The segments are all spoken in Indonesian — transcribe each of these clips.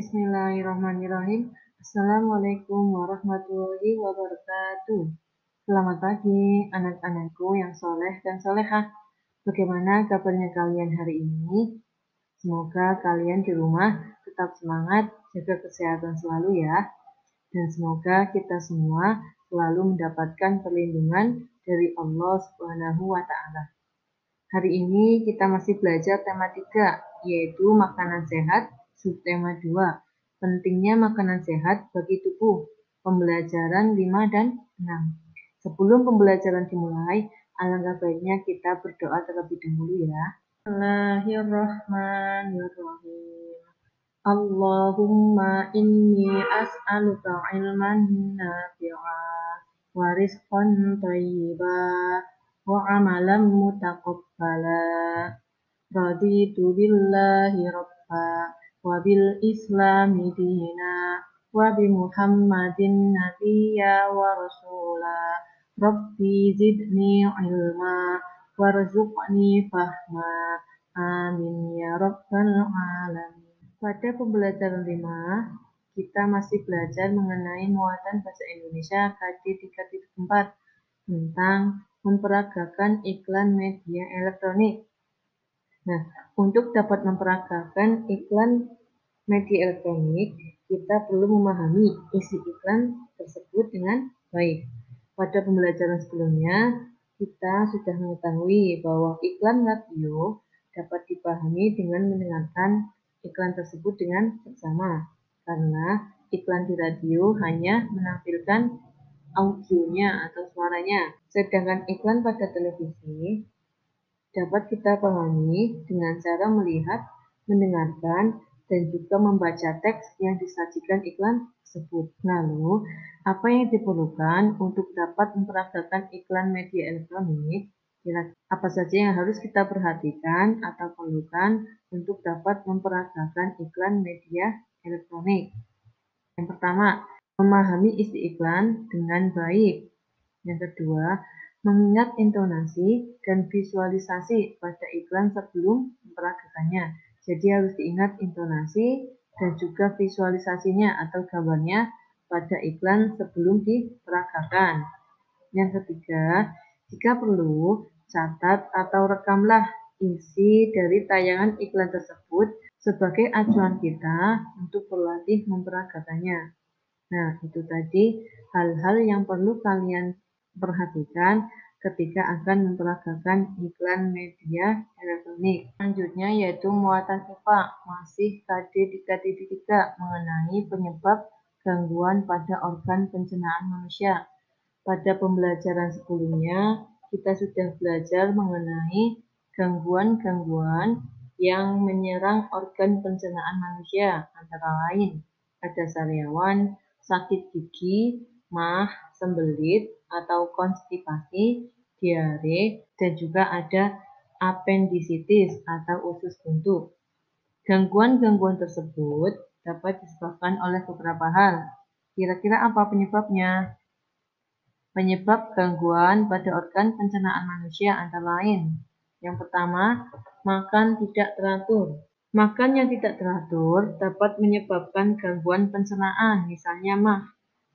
Bismillahirrahmanirrahim. Assalamualaikum warahmatullahi wabarakatuh. Selamat pagi anak-anakku yang soleh dan solehah. Bagaimana kabarnya kalian hari ini? Semoga kalian di rumah tetap semangat, jaga kesehatan selalu ya. Dan semoga kita semua selalu mendapatkan perlindungan dari Allah Subhanahu wa Ta'ala. Hari ini kita masih belajar tema 3, yaitu makanan sehat, subtema 2. Pentingnya makanan sehat bagi tubuh. Pembelajaran 5 dan 6. Sebelum pembelajaran dimulai, alangkah baiknya kita berdoa terlebih dahulu ya. Bismillahirrahmanirrahim. Allahumma inni as'aluka ilman nafi'an wa rizqan thayyiban wa amalan mutaqabbala. Raditu billahi rabba wa bil islami dina wa bi muhammadin nabiyya wa rasula. Rabbi zidni ilma warzuqni fahma. Amin ya rabbal alamin. Pada pembelajaran 5, kita masih belajar mengenai muatan bahasa Indonesia KD 3.4 tentang memperagakan iklan media elektronik. Nah, untuk dapat memperagakan iklan media elektronik, kita perlu memahami isi iklan tersebut dengan baik. Pada pembelajaran sebelumnya, kita sudah mengetahui bahwa iklan radio dapat dipahami dengan mendengarkan iklan tersebut dengan seksama, karena iklan di radio hanya menampilkan audionya atau suaranya, sedangkan iklan pada televisi dapat kita pahami dengan cara melihat, mendengarkan, dan juga membaca teks yang disajikan iklan tersebut. Lalu, apa yang diperlukan untuk dapat memperagakan iklan media elektronik? Apa saja yang harus kita perhatikan atau perlukan untuk dapat memperagakan iklan media elektronik? Yang pertama, memahami isi iklan dengan baik. Yang kedua, mengingat intonasi dan visualisasi pada iklan sebelum memperagakannya. Jadi harus diingat intonasi dan juga visualisasinya atau gambarnya pada iklan sebelum diperagakan. Yang ketiga, jika perlu, catat atau rekamlah isi dari tayangan iklan tersebut sebagai acuan kita untuk berlatih memperagakannya. Nah, itu tadi hal-hal yang perlu kalian perhatikan ketika akan memperagakan iklan media elektronik. Selanjutnya yaitu muatan IPA, masih KD 3.3 mengenai penyebab gangguan pada organ pencernaan manusia. Pada pembelajaran sebelumnya, kita sudah belajar mengenai gangguan-gangguan yang menyerang organ pencernaan manusia, antara lain ada sariawan, sakit gigi, mah, sembelit, atau konstipasi, diare, dan juga ada apendisitis atau usus buntu. Gangguan-gangguan tersebut dapat disebabkan oleh beberapa hal. Kira-kira apa penyebabnya? Penyebab gangguan pada organ pencernaan manusia antara lain. Yang pertama, makan tidak teratur. Makan yang tidak teratur dapat menyebabkan gangguan pencernaan, misalnya mah.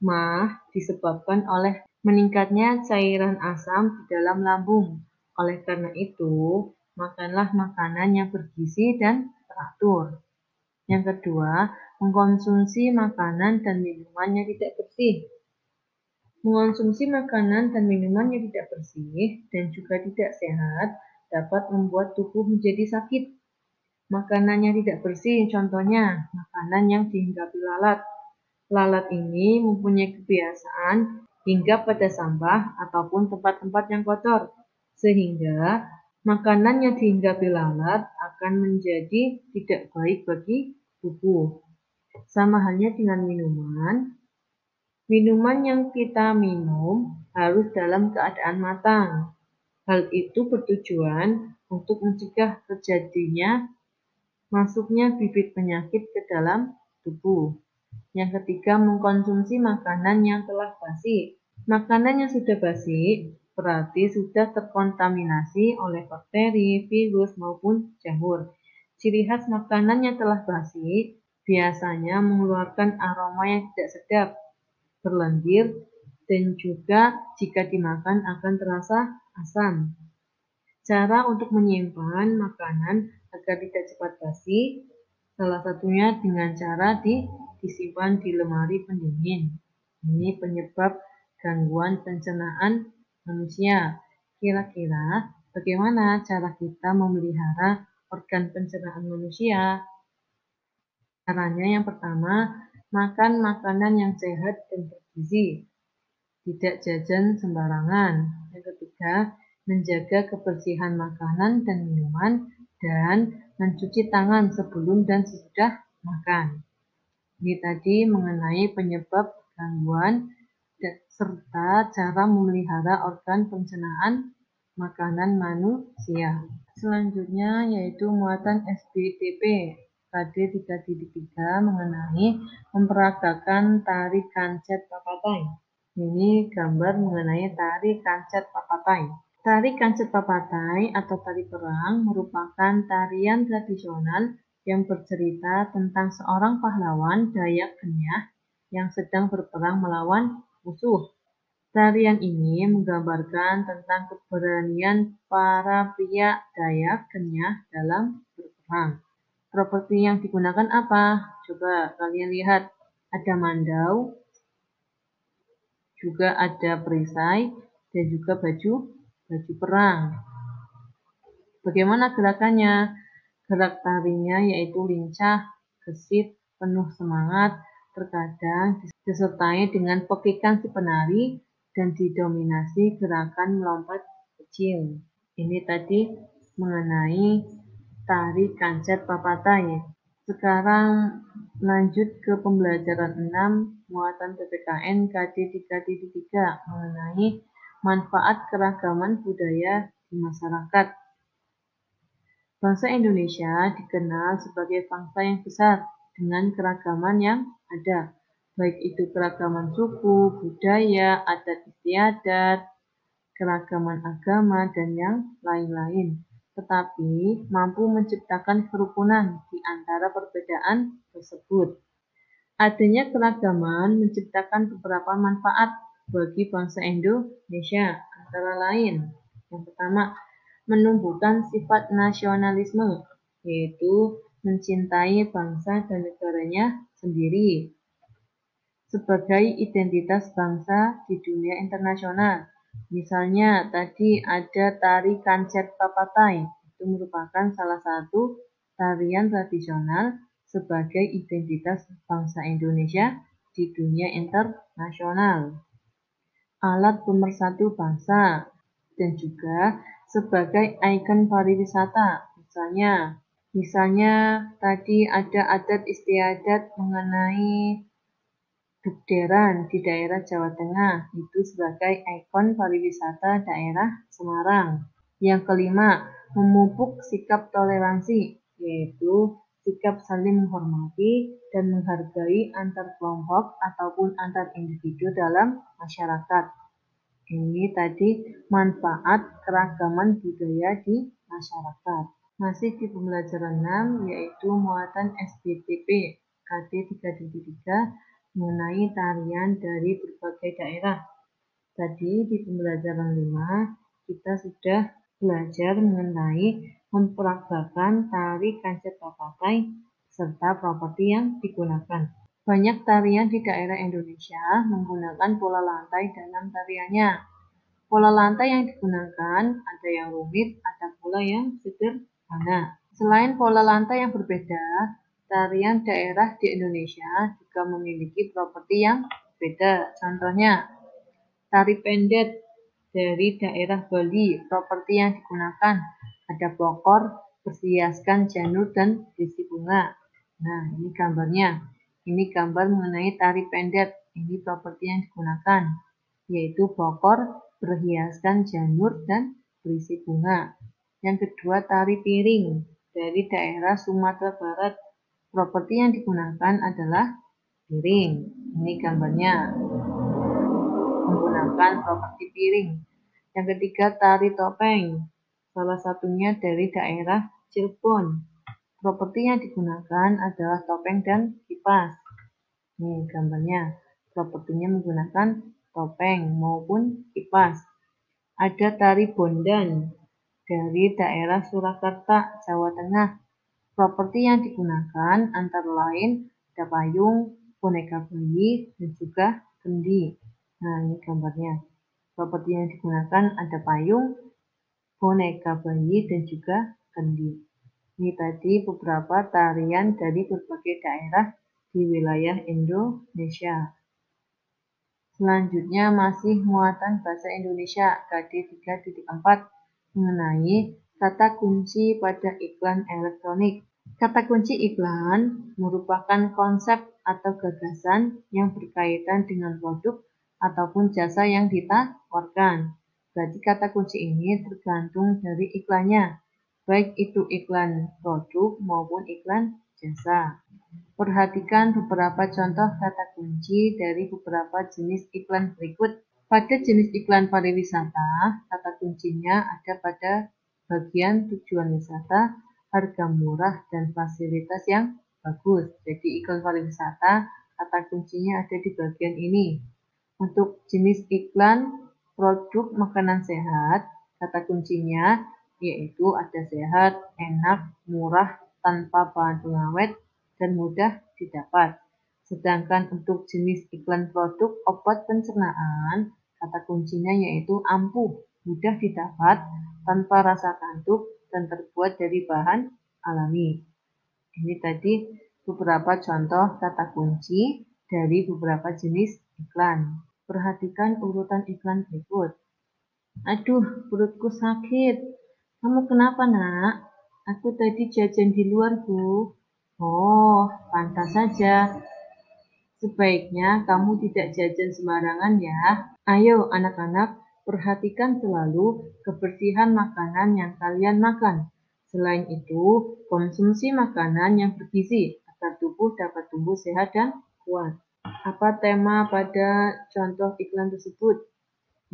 Mah disebabkan oleh meningkatnya cairan asam di dalam lambung. Oleh karena itu, makanlah makanan yang bergizi dan teratur. Yang kedua, mengkonsumsi makanan dan minuman yang tidak bersih. Mengonsumsi makanan dan minuman yang tidak bersih dan juga tidak sehat dapat membuat tubuh menjadi sakit. Makanan yang tidak bersih, contohnya makanan yang dihinggapi lalat. Lalat ini mempunyai kebiasaan hinggap pada sampah ataupun tempat-tempat yang kotor, sehingga makanan yang dihinggapi lalat akan menjadi tidak baik bagi tubuh. Sama halnya dengan minuman. Minuman yang kita minum harus dalam keadaan matang. Hal itu bertujuan untuk mencegah terjadinya masuknya bibit penyakit ke dalam tubuh. Yang ketiga, mengkonsumsi makanan yang telah basi. Makanan yang sudah basi berarti sudah terkontaminasi oleh bakteri, virus, maupun jamur. Ciri khas makanan yang telah basi biasanya mengeluarkan aroma yang tidak sedap, berlendir, dan juga jika dimakan akan terasa asam. Cara untuk menyimpan makanan agar tidak cepat basi, salah satunya dengan cara disimpan di lemari pendingin. Ini penyebab gangguan pencernaan manusia. Kira-kira bagaimana cara kita memelihara organ pencernaan manusia? Caranya yang pertama, makan makanan yang sehat dan bergizi. Tidak jajan sembarangan. Yang ketiga, menjaga kebersihan makanan dan minuman dan mencuci tangan sebelum dan sesudah makan. Ini tadi mengenai penyebab gangguan serta cara memelihara organ pencernaan makanan manusia. Selanjutnya yaitu muatan SBTP KD3.3 mengenai memperagakan tari kancet papatai. Ini gambar mengenai tari kancet papatai. Tari kancet papatai atau tari perang merupakan tarian tradisional yang bercerita tentang seorang pahlawan Dayak Kenyah yang sedang berperang melawan musuh. Tarian ini menggambarkan tentang keberanian para pria Dayak Kenyah dalam berperang. Properti yang digunakan apa? Coba kalian lihat. Ada mandau, juga ada perisai, dan juga baju perang. Bagaimana gerakannya? Gerak tarinya yaitu lincah, gesit, penuh semangat, terkadang disertai dengan pekikan si penari dan didominasi gerakan melompat kecil. Ini tadi mengenai tari kancet papatai. Sekarang lanjut ke pembelajaran 6 muatan PPKN KD3.3 mengenai manfaat keragaman budaya di masyarakat. Bangsa Indonesia dikenal sebagai bangsa yang besar dengan keragaman yang ada, baik itu keragaman suku, budaya, adat istiadat, keragaman agama, dan yang lain-lain, tetapi mampu menciptakan kerukunan di antara perbedaan tersebut. Adanya keragaman menciptakan beberapa manfaat bagi bangsa Indonesia, antara lain, yang pertama, menumbuhkan sifat nasionalisme, yaitu mencintai bangsa dan negaranya sendiri sebagai identitas bangsa di dunia internasional. Misalnya tadi ada tari kancet papatai, itu merupakan salah satu tarian tradisional sebagai identitas bangsa Indonesia di dunia internasional. Alat pemersatu bangsa dan juga sebagai ikon pariwisata. Misalnya tadi ada adat istiadat mengenai Bukderan di daerah Jawa Tengah, itu sebagai ikon pariwisata daerah Semarang. Yang kelima, memupuk sikap toleransi, yaitu sikap saling menghormati dan menghargai antar kelompok ataupun antar individu dalam masyarakat. Ini tadi manfaat keragaman budaya di masyarakat. Masih di pembelajaran 6 yaitu muatan SBTP KD3.3 mengenai tarian dari berbagai daerah. Tadi di pembelajaran 5 kita sudah belajar mengenai memperagakan tari kancet papatai serta properti yang digunakan. Banyak tarian di daerah Indonesia menggunakan pola lantai dalam tariannya. Pola lantai yang digunakan ada yang rumit, ada pula yang sederhana. Selain pola lantai yang berbeda, tarian daerah di Indonesia juga memiliki properti yang berbeda. Contohnya, tari pendet dari daerah Bali, properti yang digunakan ada bokor, berhiaskan janur, dan berisi bunga. Nah, ini gambarnya. Ini gambar mengenai tari pendet. Ini properti yang digunakan, yaitu bokor, berhiaskan janur, dan berisi bunga. Yang kedua, tari piring dari daerah Sumatera Barat. Properti yang digunakan adalah piring. Ini gambarnya menggunakan properti piring. Yang ketiga, tari topeng. Salah satunya dari daerah Cirebon. Properti yang digunakan adalah topeng dan kipas. Nih gambarnya. Propertinya menggunakan topeng maupun kipas. Ada tari bondan dari daerah Surakarta, Jawa Tengah. Properti yang digunakan antara lain ada payung, boneka bayi, dan juga kendi. Nah, ini gambarnya. Properti yang digunakan ada payung, boneka bayi, dan juga kendi. Ini tadi beberapa tarian dari berbagai daerah di wilayah Indonesia. Selanjutnya masih muatan bahasa Indonesia KD 3.4 mengenai kata kunci pada iklan elektronik. Kata kunci iklan merupakan konsep atau gagasan yang berkaitan dengan produk ataupun jasa yang ditawarkan. Berarti kata kunci ini tergantung dari iklannya, baik itu iklan produk maupun iklan jasa. Perhatikan beberapa contoh kata kunci dari beberapa jenis iklan berikut. Pada jenis iklan pariwisata, kata kuncinya ada pada bagian tujuan wisata, harga murah, dan fasilitas yang bagus. Jadi iklan pariwisata, kata kuncinya ada di bagian ini. Untuk jenis iklan produk makanan sehat, kata kuncinya yaitu ada sehat, enak, murah, tanpa bahan pengawet, dan mudah didapat. Sedangkan untuk jenis iklan produk obat pencernaan, kata kuncinya yaitu ampuh, mudah didapat, tanpa rasa kantuk, dan terbuat dari bahan alami. Ini tadi beberapa contoh kata kunci dari beberapa jenis iklan. Perhatikan urutan iklan berikut. Aduh, perutku sakit. Kamu kenapa, nak? Aku tadi jajan di luar, Bu. Oh, pantas saja. Sebaiknya kamu tidak jajan sembarangan ya. Ayo anak-anak, perhatikan selalu kebersihan makanan yang kalian makan. Selain itu, konsumsi makanan yang bergizi agar tubuh dapat tumbuh sehat dan kuat. Apa tema pada contoh iklan tersebut?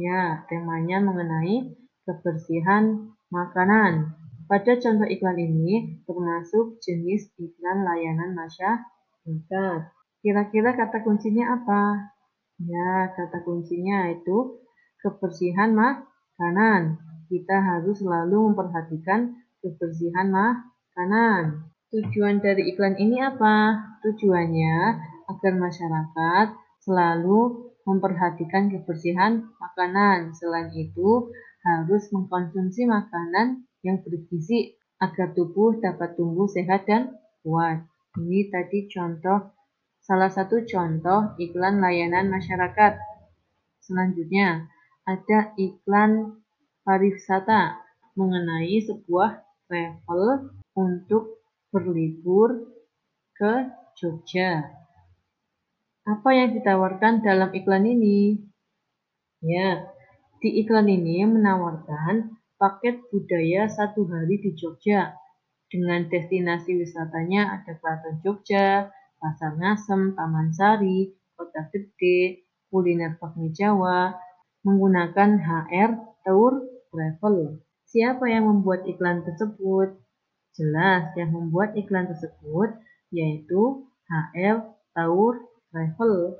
Ya, temanya mengenai kebersihan makanan. Pada contoh iklan ini termasuk jenis iklan layanan masyarakat. Kira-kira kata kuncinya apa? Ya, kata kuncinya itu kebersihan makanan. Kita harus selalu memperhatikan kebersihan makanan. Tujuan dari iklan ini apa? Tujuannya agar masyarakat selalu memperhatikan kebersihan makanan. Selain itu, harus mengkonsumsi makanan yang bergizi agar tubuh dapat tumbuh sehat dan kuat. Ini tadi salah satu contoh iklan layanan masyarakat. Selanjutnya, ada iklan pariwisata mengenai sebuah travel untuk berlibur ke Jogja. Apa yang ditawarkan dalam iklan ini? Ya, di iklan ini menawarkan paket budaya 1 hari di Jogja. Dengan destinasi wisatanya ada Keraton Jogja, Pasar Ngasem, Taman Sari, Kota Gede, kuliner bakmi Jawa, menggunakan HR Tour Travel. Siapa yang membuat iklan tersebut? Jelas, yang membuat iklan tersebut yaitu HR Tour Travel.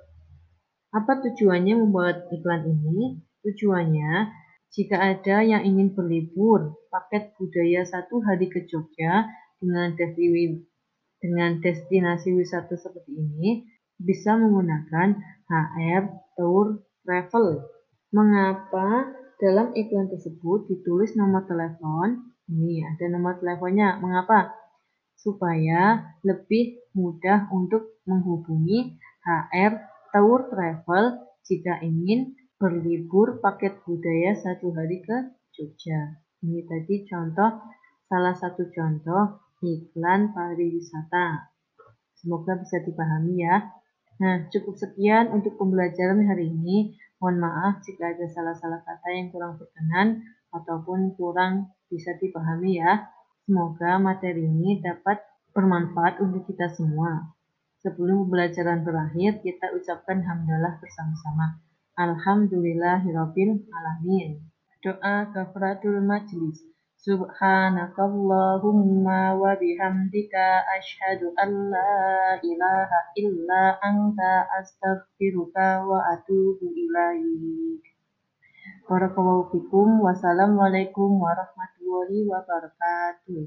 Apa tujuannya membuat iklan ini? Tujuannya, jika ada yang ingin berlibur, paket budaya 1 hari ke Jogja dengan destinasi wisata seperti ini, bisa menggunakan HR Tour Travel. Mengapa dalam iklan tersebut ditulis nomor telepon? Ini ada nomor teleponnya. Mengapa? Supaya lebih mudah untuk menghubungi HR Tour Travel jika ingin berlibur paket budaya 1 hari ke Jogja. Ini tadi salah satu contoh iklan pariwisata. Semoga bisa dipahami ya. Nah, cukup sekian untuk pembelajaran hari ini. Mohon maaf jika ada salah-salah kata yang kurang berkenan ataupun kurang bisa dipahami ya. Semoga materi ini dapat bermanfaat untuk kita semua. Sebelum pembelajaran berakhir, kita ucapkan hamdalah bersama-sama. Alhamdulillahirabbil alamin. Doa kafaratul majlis. Subhanakallahumma wa bihamdika asyhadu an la ilaha illa anta astaghfiruka wa atubu ilaik. Barakallahu fikum. Wassalamualaikum warahmatullahi wabarakatuh.